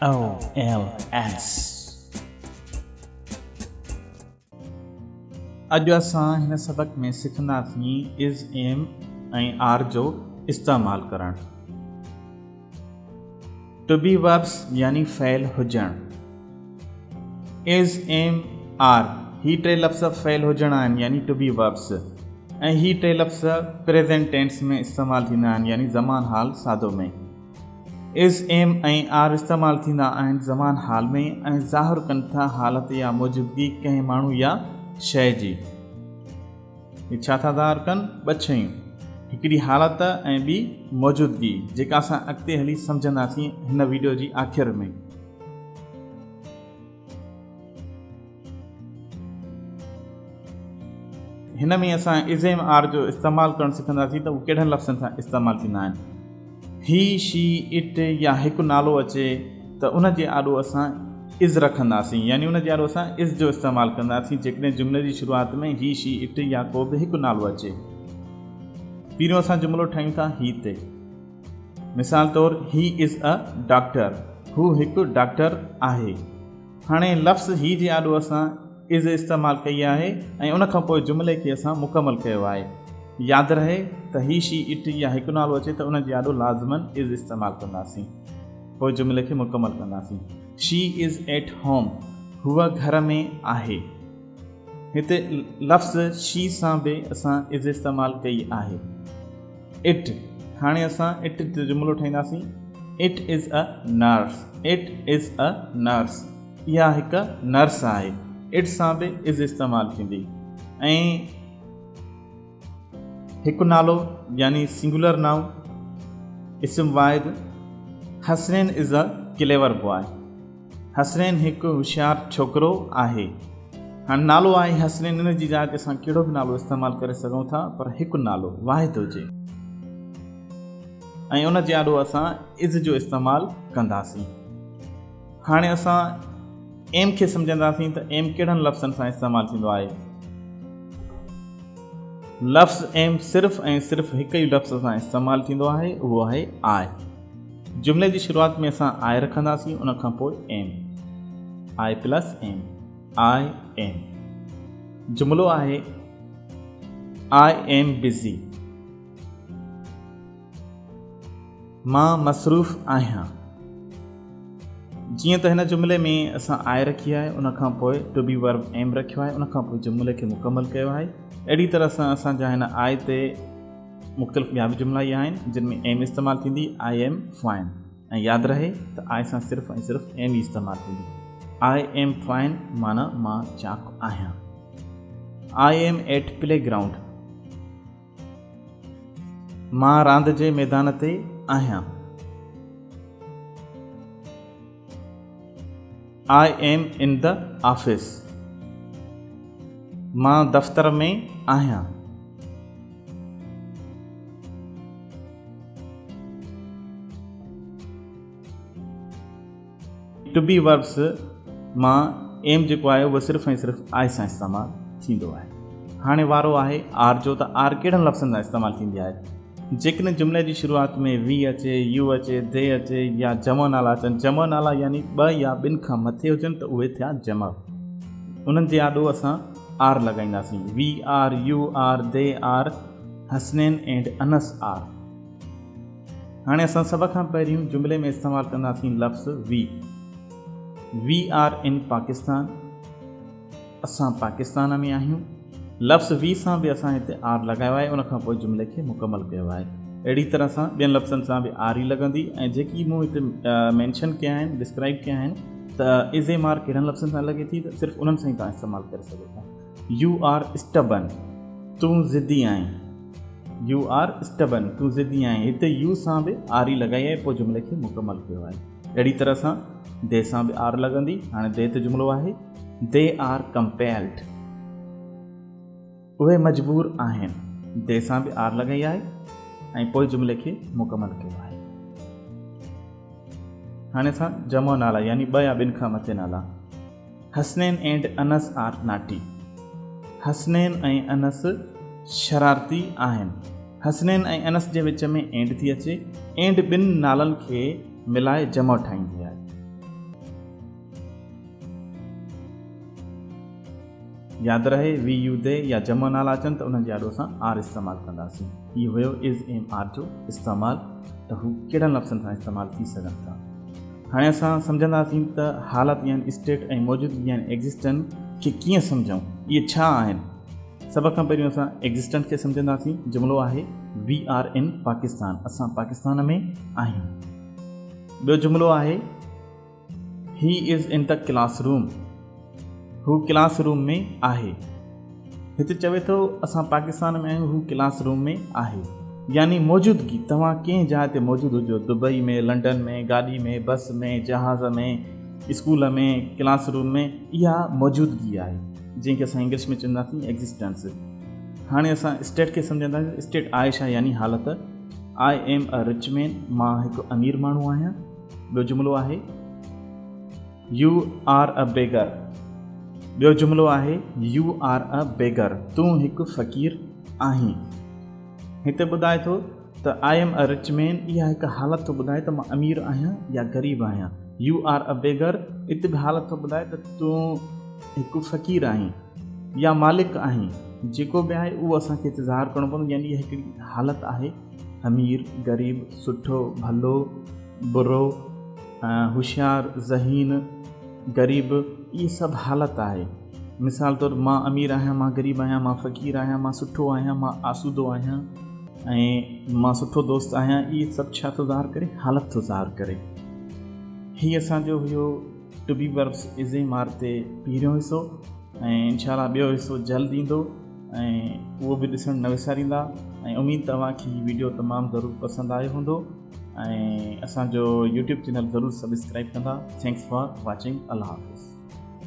OLS। अॼु असां हिन सबक में सिखंदासीं इज़ एम ऐं आर जो इस्तेमालु करणु। टू बी वर्ब्स यानी फ़इल हुजणु। इज़ एम आर ही टे लफ़्ज़ फ़इल हुजणा आहिनि यानी टू बी वर्ब्स, ऐं ही टे लफ़्ज़ प्रेज़ेंट टेंस में इस्तेमालु थींदा आहिनि यानी ज़मान हाल सादो में। इज़ एम ऐं आर इस्तेमालु थींदा आहिनि ज़मान हाल में ऐं ज़ाहिर कनि था हालत या मौजूदगी कंहिं माण्हू या शइ जी। ही छा था ज़ाहिर कनि? ॿ शयूं, हिकिड़ी हालत ऐं ॿी मौजूदगी, जेका असां अॻिते हली सम्झंदासीं हिन वीडियो जी आख़िर में। हिन में असां इज़ एम आर जो इस्तेमालु करणु सिखंदासीं त उहे कहिड़नि लफ़्ज़नि सां इस्तेमालु थींदा आहिनि। ही, शी, इट या हिकु नालो अचे त उन जे आॾो असां इज़ रखंदासीं यानी उन जे आॾो असां इज़ जो इस्तेमालु कंदासीं जेकॾहिं जुमिले जी शुरूआति में ही, शी, इट या को बि हिकु नालो अचे। पहिरियों असां जुमिलो ठाहियूं था ही ते। मिसाल तौरु ही इज़ अ डॉक्टर, हू हिकु डॉक्टर आहे। हाणे लफ़्ज़ ही जे आॾो असां इज़ इस्तेमालु कई आहे ऐं उन खां पोइ जुमिले खे असां मुकमल कयो आहे। यादि रहे त ही, शी, इट या हिकु नालो अचे त उन जे आॾो लाज़िमन इज़ इस्तेमालु कंदासीं, पोइ जुमिले खे मुकमल कंदासीं। शी इज़ एट होम, हूअ घर में आहे। हिते लफ़्ज़ शी सां बि असां इज़ इस्तेमालु कई आहे। इट, हाणे असां इट जो जुमिलो ठाहींदासीं। It is a nurse, it is a nurse, इहा हिकु नर्स आहे। इट सां बि इज़ इस्तेमालु थींदी। ऐं हिकु नालो यानी सिंगुलर नाउन, इस्म वाहिद, Hasnain is a clever boy, Hasnain हिकु होशियारु छोकिरो आहे। हाणे नालो आहे हसनैन, इन जी जाइ ते असां कहिड़ो बि नालो इस्तेमालु करे सघूं था, पर हिकु नालो वाहिद हुजे ऐं उन जे आॾो असां इज़ जो इस्तेमालु कंदासीं। हाणे असां एम खे सम्झंदासीं त एम कहिड़नि लफ़्ज़नि सां इस्तेमालु थींदो आहे। लफ़्ज़ एम सिर्फ़ु ऐं सिर्फ़ु हिकु ई लफ़्ज़ सां इस्तेमालु थींदो आहे, उहो आहे आई। जुमिले जी शुरूआति में असां आई रखंदासीं, उन खां पोइ M, I plus M, I M. जुमिलो आहे आई एम बिज़ी, मां मसरूफ़ आहियां। जीअं त हिन जुमिले में असां आई रखी आहे, उन खां पोइ टू बी वर्ब एम रखियो आहे, उन खां पोइ जुमिले खे मुकमल कयो आहे। अहिड़ी तरह सां असांजा हिन आई ते मुख़्तलिफ़ ॿिया बि जुमिला इहा आहिनि जिन में एम इस्तेमालु थींदी। आई एम फाइन, ऐं यादि रहे त आई सां सिर्फ़ु ऐं सिर्फ़ु एम ई इस्तेमालु थींदी। आई एम फाइन माना मां चाक़ आहियां। I am at playground, मां रांदि जे मैदान ते आहियां। I am in the office, मां दफ़्तर में आहियां। टू बी वर्ब्स मां एम जेको आहे उहो सिर्फ़ु ऐं सिर्फ़ु आई सां इस्तेमालु थींदो आहे। हाणे वारो आहे आर जो, त आर कहिड़नि लफ़्ज़नि सां इस्तेमालु थींदी आहे। जेकॾहिं जुमिले जी शुरूआति में वी अचे, यू अचे, दे अचे या जमा नाला अचनि, जमा नाला यानी ॿ या ॿिनि खां मथे हुजनि त उहे थिया जमा, उन्हनि जे आॾो असां आर लॻाईंदासीं। We are, you are, they are, Hasnain and Anas are. हाणे असां सभ खां पहिरियों जुमिले में इस्तेमालु कंदासीं लफ़्ज़ V. V are in Pakistan, असां पाकिस्तान में आहियूं। लफ़्ज़ वी सां बि असां हिते आर लॻायो आहे, उन खां पोइ जुमिले खे मुकमल कयो आहे। अहिड़ी तरह सां ॿियनि लफ़्ज़नि सां बि आर ई लॻंदी। ऐं जेकी मूं हिते मैंशन कया आहिनि, डिस्क्राइब कया आहिनि त इज़ एम आर कहिड़नि लफ़्ज़नि सां लॻे थी, त सिर्फ़ु उन्हनि सां ई तव्हां इस्तेमालु करे सघो था। यू आर स्टबन, तूं ज़िद्दी आहीं। यू आर स्टबन, तूं ज़िद्दी आहीं। हिते यू सां बि आर ई लॻाई आहे, पोइ जुमिले खे मुकमल कयो आहे। अहिड़ी तरह सां दे सां बि आर लॻंदी। हाणे दे ते जुमिलो आहे दे आर कंपेल्ड, उहे मजबूर आहिनि। दे सां बि आर लॻाई आहे ऐं पोइ जुमिले खे मुकमल कयो आहे। हाणे असां जमा नाला यानी ॿ या ॿिनि खां मथे नाला। हसनैन एंड अनस आर नाटी, हसनैन ऐं अनस शरारती आहिनि। हसनैन ऐं अनस जे विच में एंड थी अचे। एंड ॿिनि नालनि खे मिलाए जमा ठाहींदी आहे। यादि रहे वी यू दे या जमा नाला अचनि त उन्हनि जे आॾो असां आर इस्तेमालु कंदासीं। इहो हुयो इज़ एम आर जो इस्तेमालु, त हू कहिड़नि लफ़्ज़नि सां इस्तेमालु थी सघनि था। हाणे असां सम्झंदासीं त हालत यानी स्टेट ऐं मौजूदगी यानी एग्ज़िस्टेंट खे कीअं सम्झूं, इहे छा आहिनि। सभ खां पहिरियों असां एग्ज़िस्टेंट खे सम्झंदासीं। जुमिलो आहे वी आर इन पाकिस्तान, असां पाकिस्तान में आहियूं। ॿियो जुमिलो आहे he is in the classroom, हू क्लासरूम में आहे। हिते चवे थो असां पाकिस्तान में आहियूं, हू क्लासरूम में आहे, यानी मौजूदगी। तव्हां कंहिं जाइ ते मौजूदु हुजो, दुबई में, लंडन में, गाॾी में, बस में, जहाज़ में, स्कूल में, क्लासरूम में, इहा मौजूदगी आहे जंहिंखे असां इंग्लिश में चवंदासीं एग्ज़िस्टेंस। हाणे असां स्टेट खे सम्झंदासीं। स्टेट आहे छा, यानी हालत। I am a rich man, मां हिकु अमीर माण्हू आहियां। ॿियो जुमिलो आहे यू आर अ बेगर, ॿियो जुमिलो आहे यू आर अ बेगर, तूं हिकु फ़क़ीर आहीं। हिते ॿुधाए थो त I am a rich man, इहा हिकु हालत थो ॿुधाए त मां अमीर आहियां या ग़रीब आहियां। यू आर अ बेगर, हिते बि हालत थो ॿुधाए त तूं हिकु फ़क़ीर आहीं या मालिक आहीं। जेको बि आहे उहो असांखे इंतज़ारु करिणो पवंदो, यानी इहा हिकिड़ी हालत आहे। अमीर, ग़रीब, सुठो, भलो, बुरो, होशियारु, ज़हीन, ग़रीब, इहे सभु हालत आहे। मिसाल तौरु मां अमीर आहियां, मां ग़रीब आहियां, मां फ़क़ीर आहियां, मां सुठो आहियां, मां आसूदो आहियां ऐं मां सुठो दोस्त आहियां। इहे सभु छा थो ज़ाहिर करे, हालत थो ज़ाहिर करे। हीअ असांजो हुयो to be verbs is am are ते पहिरियों हिसो, ऐं इंशाअल्लाह ॿियो हिसो जल्द ईंदो ऐं उहो बि ॾिसणु न विसारींदा। ऐं उमेदु तव्हांखे हीउ वीडियो तमामु ज़रूरु पसंदि आयो हूंदो ऐं असांजो यूट्यूब चैनल ज़रूरु सब्सक्राइब कंदा। Thanks for watching. अल्लाह हाफ़िज़।